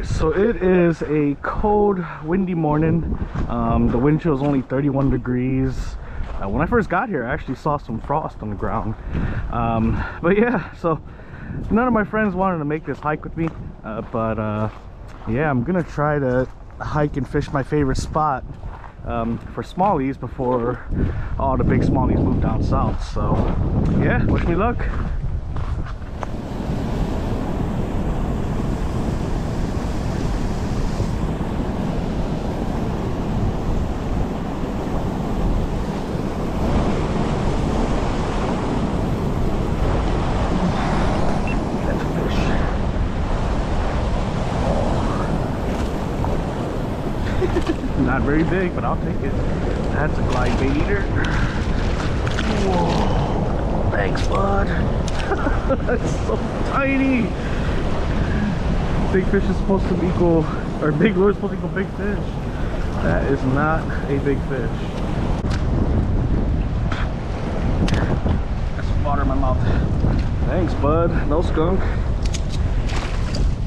So it is a cold, windy morning. The wind chill is only 31 degrees. When I first got here, I actually saw some frost on the ground. But yeah, so none of my friends wanted to make this hike with me. Yeah, I'm gonna try to hike and fish my favorite spot for smallies before all the big smallies move down south. So yeah, wish me luck. Not very big, but I'll take it. That's a glide bait eater. Whoa, thanks, bud. That's so tiny. Big fish is supposed to equal, or big lure is supposed to equal big fish. That is not a big fish. Got some water in my mouth. Thanks, bud. No skunk.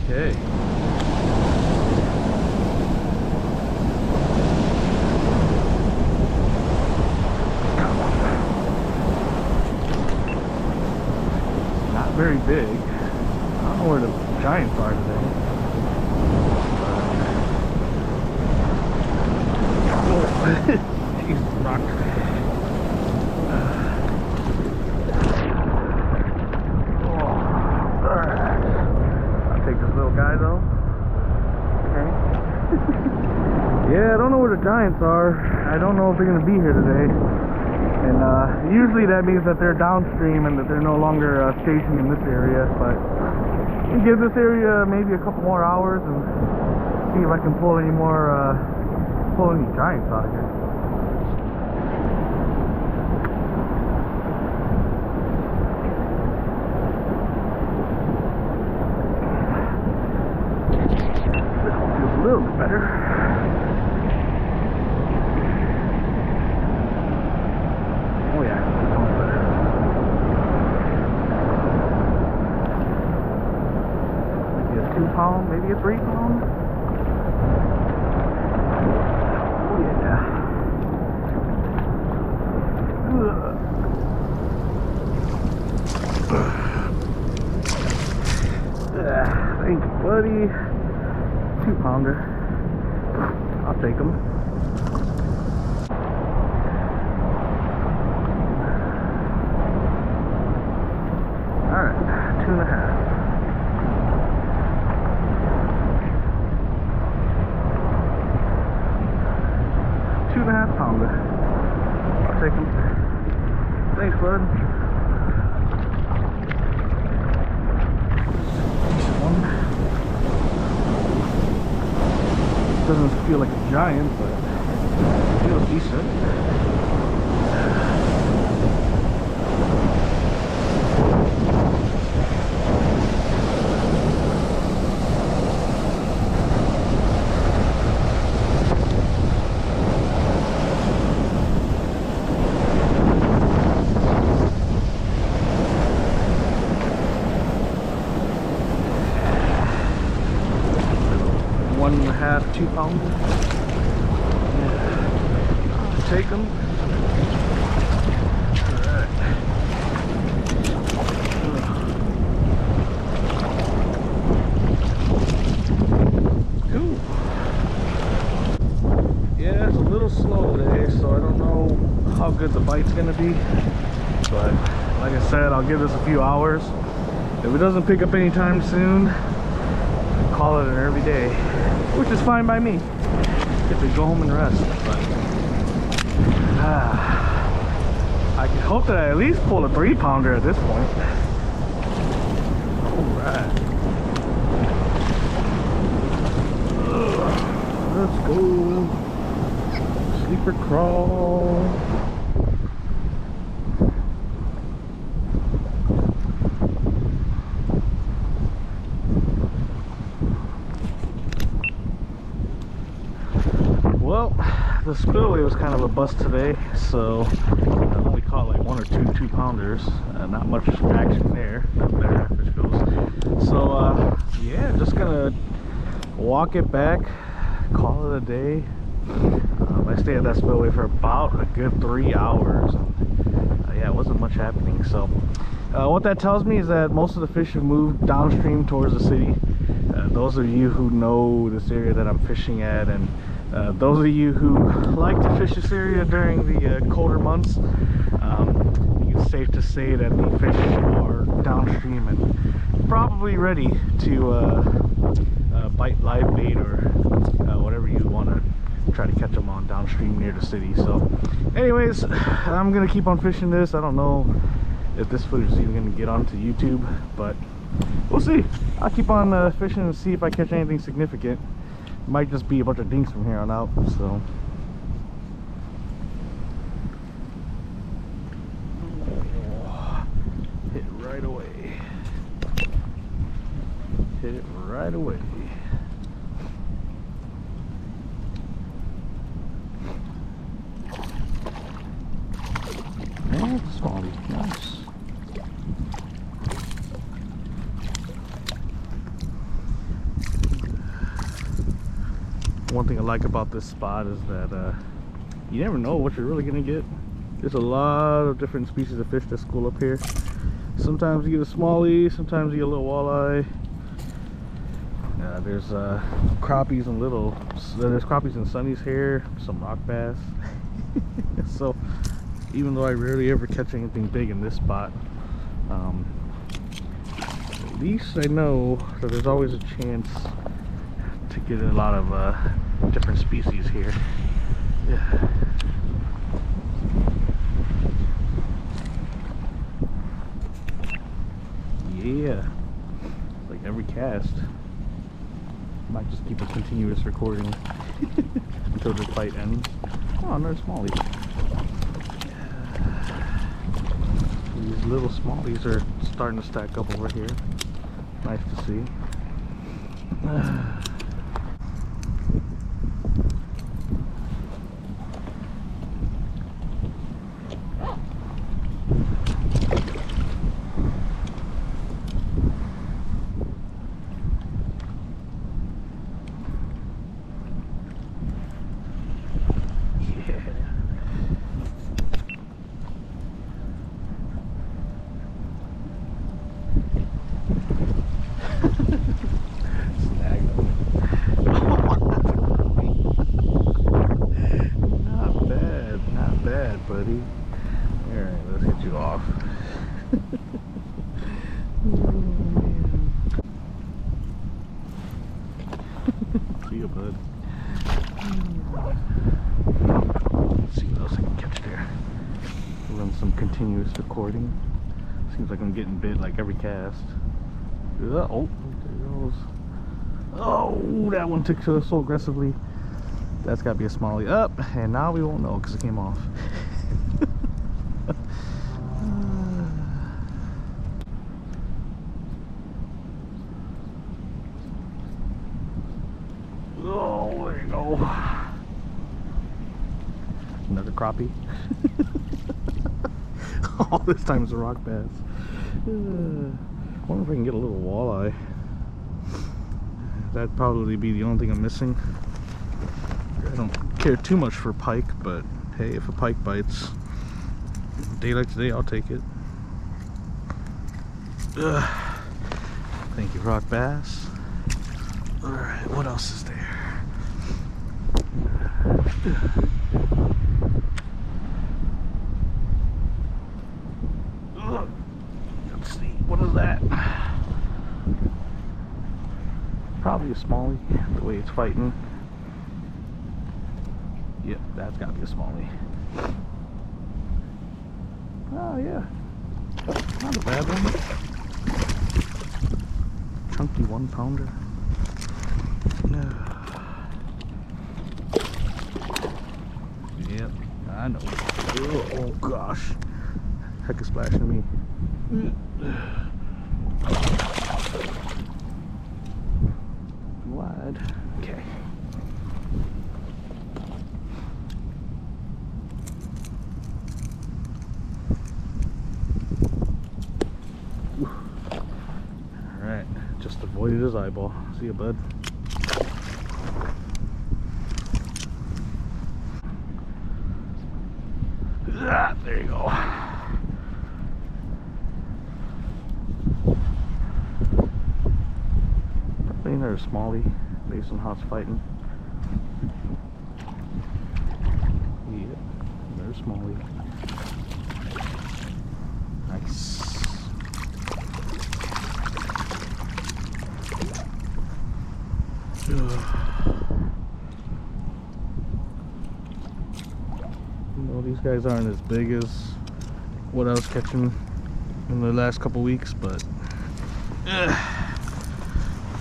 Okay. Very big. I don't know where the giants are today. Jesus, rock. I'll take this little guy though. Okay. Yeah, I don't know where the giants are. I don't know if they're gonna be here today. And usually that means that they're downstream and that they're no longer stationed in this area, but we give this area maybe a couple more hours and see if I can pull any giants out of here. This one feels a little bit better. Pound, maybe a 3 pound. Oh yeah. Thanks, buddy. 2-pounder. I'll take them. All right, 2.5. 2.5 pounder. I'll take them. Thanks, bud. One. Doesn't feel like a giant, but it feels decent. Half 2 pounder. Yeah. Take them. Alright. Cool. Yeah, it's a little slow today, so I don't know how good the bite's gonna be. But like I said, I'll give this a few hours. If it doesn't pick up anytime soon, I'll call it an early day. Which is fine by me. Get to go home and rest. But I can hope that I at least pull a 3-pounder at this point. Alright. Let's go. Sleeper crawl. Well, the spillway was kind of a bust today, so I only caught like 1 or 2 2-pounders. Not much action there. Not better fish goes. So yeah, just gonna walk it back, call it a day. I stayed at that spillway for about a good 3 hours. Yeah, it wasn't much happening. So what that tells me is that most of the fish have moved downstream towards the city. Those of you who know this area that I'm fishing at, and those of you who like to fish this area during the colder months, it's safe to say that the fish are downstream and probably ready to bite live bait or whatever you want to try to catch them on downstream near the city. So anyways, I'm gonna keep on fishing this. I don't know if this footage is even gonna get onto YouTube, but we'll see. I'll keep on fishing and see if I catch anything significant. It might just be a bunch of dinks from here on out. So hit it right away. Hit it right away. And it's smallie. Nice. One thing I like about this spot is that you never know what you're really gonna get. There's a lot of different species of fish that school up here. Sometimes you get a smallie, sometimes you get a little walleye. There's crappies and there's crappies and sunnies here, some rock bass. So even though I rarely ever catch anything big in this spot, at least I know that there's always a chance to get a lot of different species here. Yeah. Yeah. Like every cast. Might just keep a continuous recording until the fight ends. Oh, another smallie. These little smallies are starting to stack up over here. Nice to see. Buddy. Alright, let's get you off. See you, bud. Let's see what else I can catch there. Run some continuous recording. Seems like I'm getting bit like every cast. Oh, there goes. Oh, that one took so aggressively. That's got to be a smallie up, and now we won't know because it came off. Oh, there you go. Another crappie. Oh, this time it's a rock bass. I wonder if I can get a little walleye. That'd probably be the only thing I'm missing. I don't care too much for pike, but hey, if a pike bites, a day like today, I'll take it. Thank you, rock bass. Alright, what else is there? Let's see, what is that? Probably a smallie, the way it's fighting. Yep, that's gotta be a smallie. Oh yeah, not a bad one. Chunky 1 pounder. Yep, I know. Oh gosh, heck is splashing me. Wide. Okay. Alright, just avoided his eyeball. See ya, bud. Ah, there you go. Probably another smallie based on how it's fighting. Yeah, another smallie. Nice. These guys aren't as big as what I was catching in the last couple weeks, but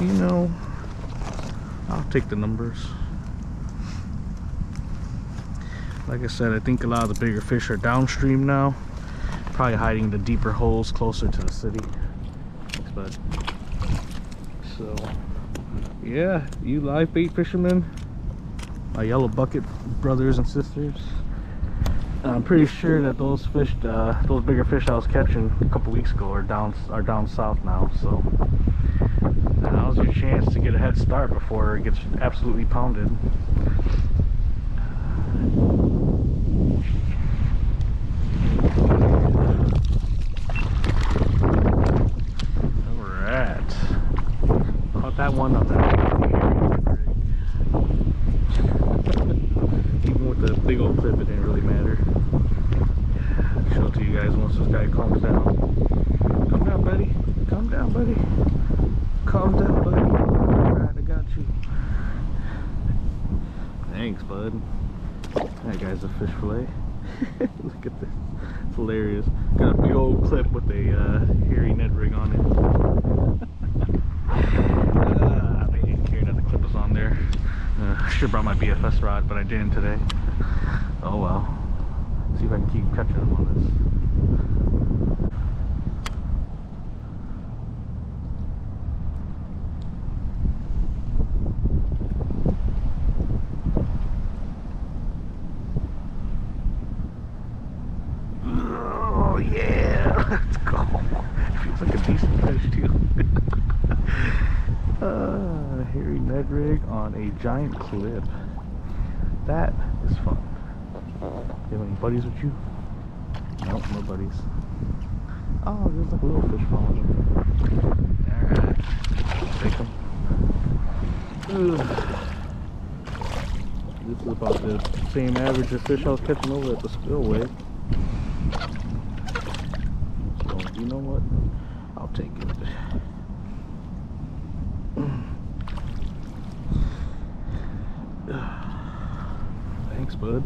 you know, I'll take the numbers. Like I said, I think a lot of the bigger fish are downstream now, probably hiding the deeper holes closer to the city. Thanks, bud. So yeah, you live bait fishermen, my yellow bucket brothers and sisters, I'm pretty sure that those fish, those bigger fish I was catching a couple weeks ago are down south now. So now's your chance to get a head start before it gets absolutely pounded. All right, caught that one on that. Even with the big old clip, it didn't really matter. Show it to you guys once this guy calms down. Calm down, buddy. Calm down, buddy. Calm down, buddy. Alright, I got you. Thanks, bud. That guy's a fish fillet. Look at this. It's hilarious. Got a big old clip with a hairy Ned rig on it. I didn't care that the clip was on there. I should have brought my BFS rod, but I didn't today. Oh well. See if I can keep catching them on this. Oh yeah, let's go. Feels like a decent fish too. Hairy Ned rig on a giant clip. That is fun. You have any buddies with you? Nope, no buddies. Oh, there's like a little fish following him. Alright, take him. This is about the same average of fish I was catching over at the spillway. So, you know what? I'll take it. Thanks, bud.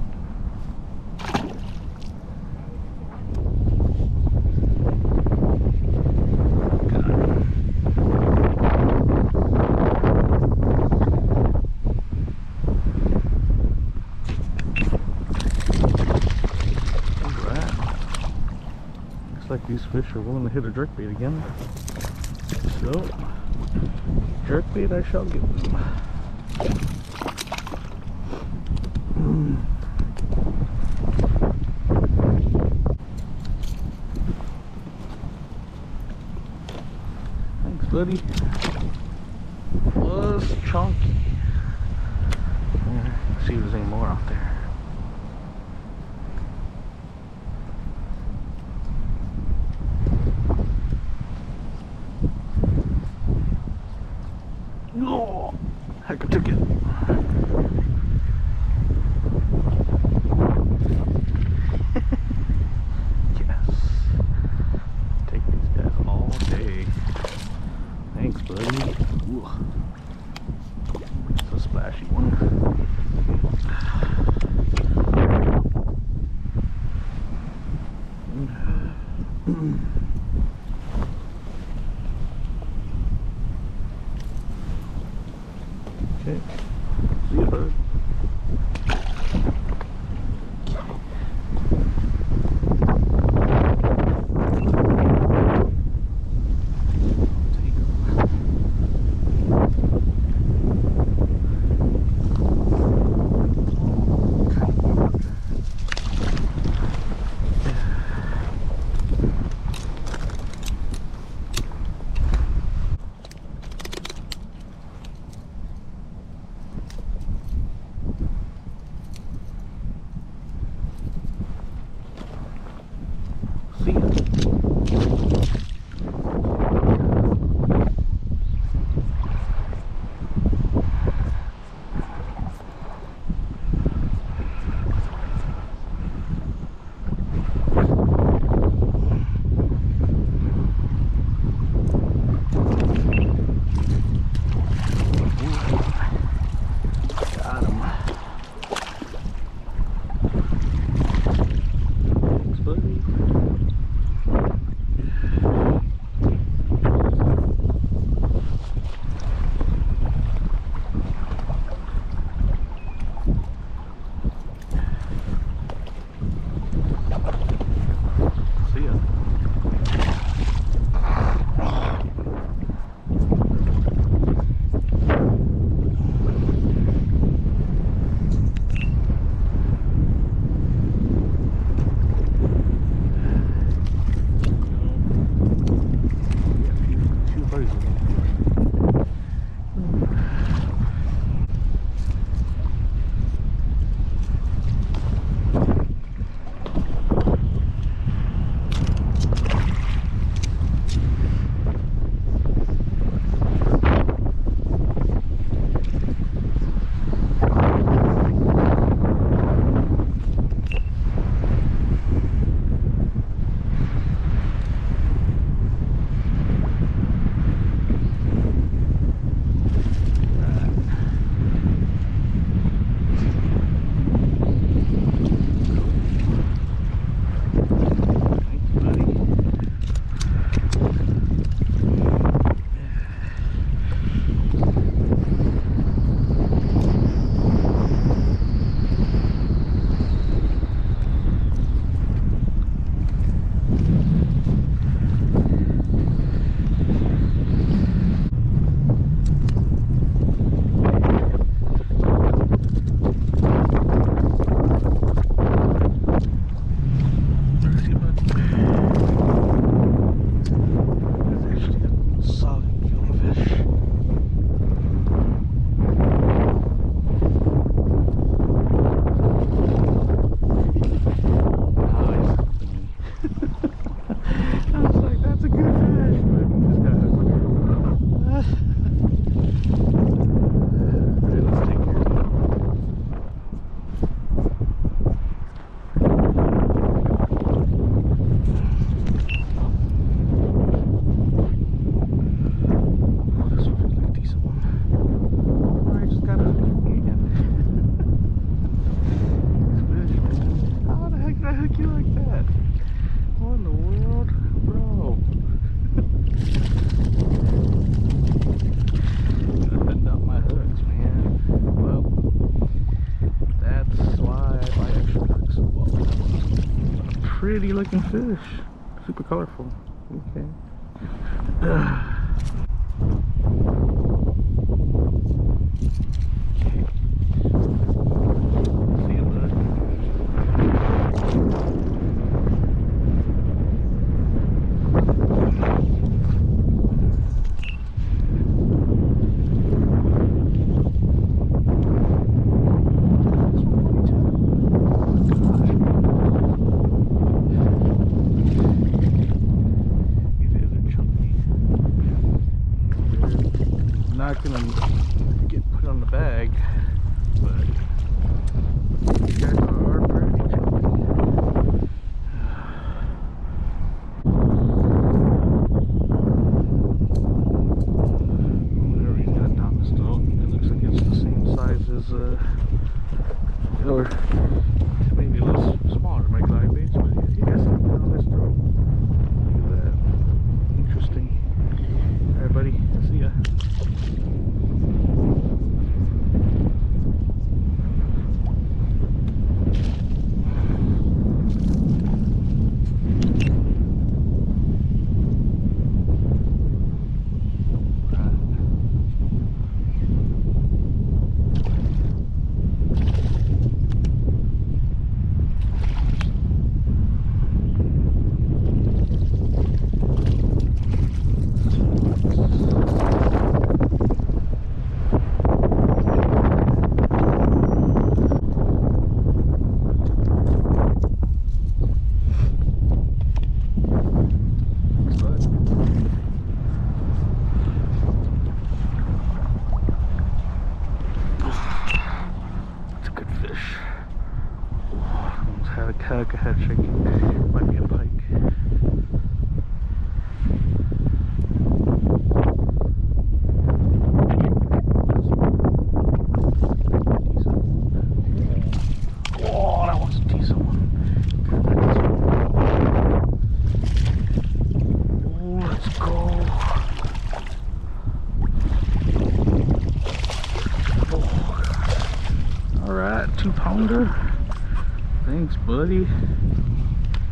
Like these fish are willing to hit a jerkbait again. So, jerkbait I shall give them. Thanks, buddy. Was chunky. Let's see if there's any more out there. Oh, heck, I took it. Yes. Take these guys all day. Thanks, buddy. Ooh. It's a splashy one. Okay. See you, bud. pretty looking fish. Super colorful. Okay. See you, bud. Not gonna get put on the bag, but these guys are pretty chunky. Whatever he's got Thomas though, it looks like it's the same size as or maybe a little smaller than my glide baits, but he got something on his throat. Look at that. Interesting. Alright buddy, see ya. Had a head shaking. Might be a pike. Oh, that was a decent one. Oh, let's go. Oh. Alright, 2-pounder. Thanks, buddy.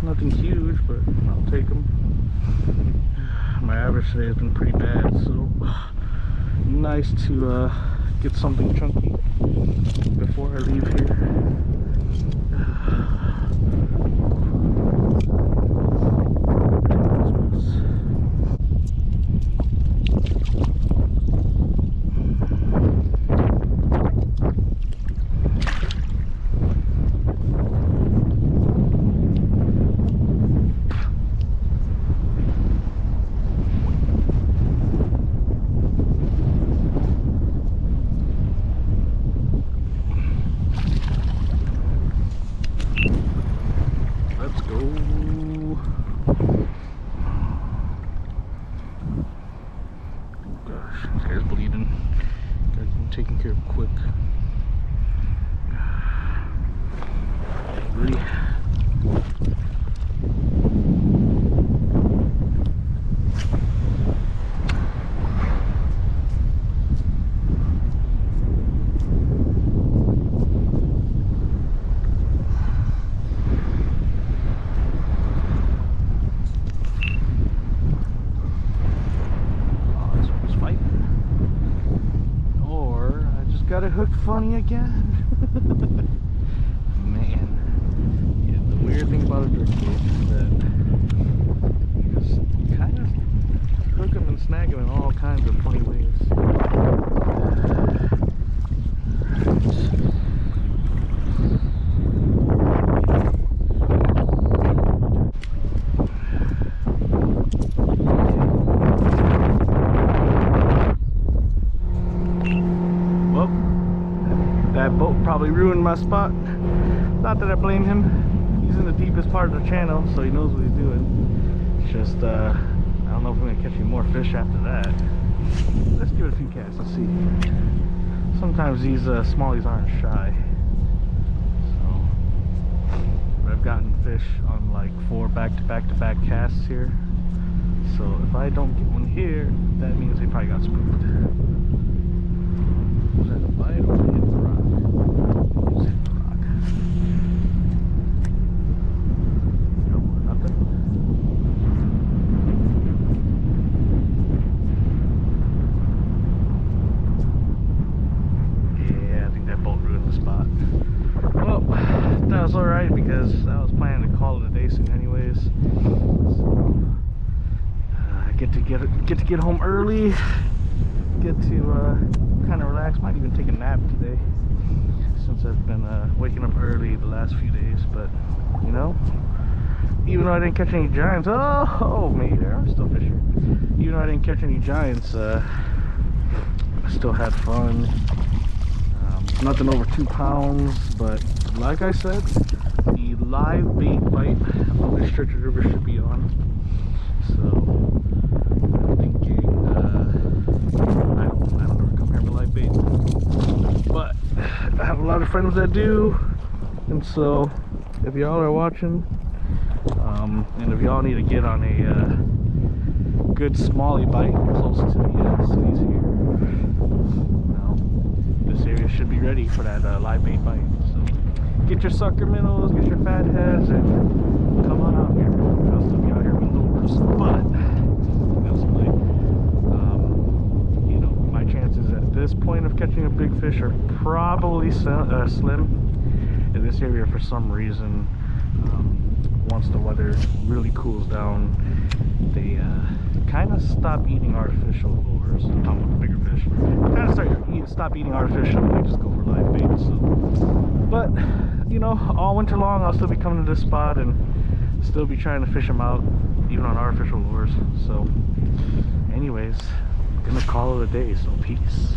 Nothing huge, but I'll take them. My average today has been pretty bad, so nice to get something chunky before I leave here. Taken care of quick. Really. Got it hooked funny again. Man, yeah, the weird thing about a jerk bait is that you just kind of hook them and snag them in all kinds of funny ways. That boat probably ruined my spot. Not that I blame him. He's in the deepest part of the channel, so he knows what he's doing. It's just, I don't know if we're gonna catch any more fish after that. Let's give it a few casts and see. Sometimes these smallies aren't shy. So, but I've gotten fish on like 4 back-to-back casts here. So if I don't get one here, that means they probably got spooked. Was that a bite or hit the rock? Just hit the rock. No way. alright because I was planning to call it a day soon anyways. So I get to get home early, get to kind of relax. Might even take a nap today since I've been waking up early the last few days. But you know, even though I didn't catch any giants, oh maybe there are still fish here. Even though I didn't catch any giants, I still had fun. Nothing over 2 pounds, but like I said, the live bait bite of this stretch of river should be on. So I'm thinking, I don't ever come here with live bait, but I have a lot of friends that do, and so if y'all are watching, and if y'all need to get on a good smallie bite close to the cities here, this area should be ready for that live bait bite. So get your sucker minnows, get your fat heads, and come on out here. I'll still be out here with lures, but you know, my chances at this point of catching a big fish are probably slim in this area for some reason. Once the weather really cools down, they kind of stop eating artificial lures. I'm talking about the bigger fish. Kind of stop eating artificial, and they just go for live bait. So, but you know, all winter long, I'll still be coming to this spot and still be trying to fish them out, even on artificial lures. So, anyways, I'm gonna call it a day. So, peace.